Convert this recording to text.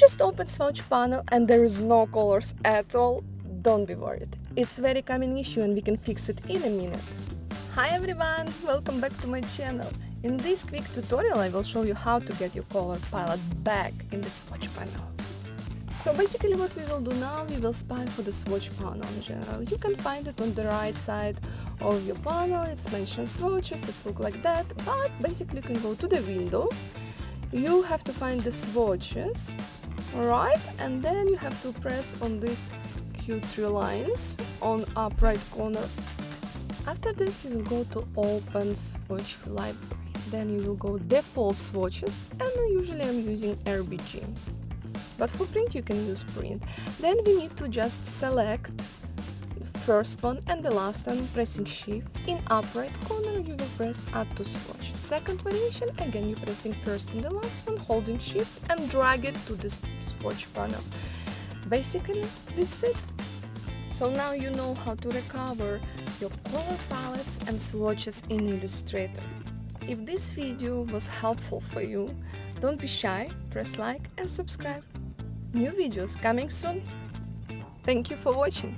just open Swatch panel and there is no colors at all, don't be worried. It's a very common issue and we can fix it in a minute. Hi everyone, welcome back to my channel. In this quick tutorial I will show you how to get your color palette back in the Swatch panel. So basically what we will do now, we will spy for the Swatch panel in general. You can find it on the right side of your panel, it's mentioned swatches, it's look like that, but basically you can go to the window, you have to find the swatches, alright, and then you have to press on these cute three lines on up right corner. After that you will go to open swatch library, then you will go default swatches, and usually I'm using RBG. But for print you can use print. Then we need to just select the first one and the last one, pressing shift. In upper right corner you will press add to swatch. Second variation, again you pressing first and the last one, holding shift and drag it to this swatch panel. Basically that's it. So now you know how to recover your color palettes and swatches in Illustrator. If this video was helpful for you, don't be shy, press like and subscribe. New videos coming soon. Thank you for watching.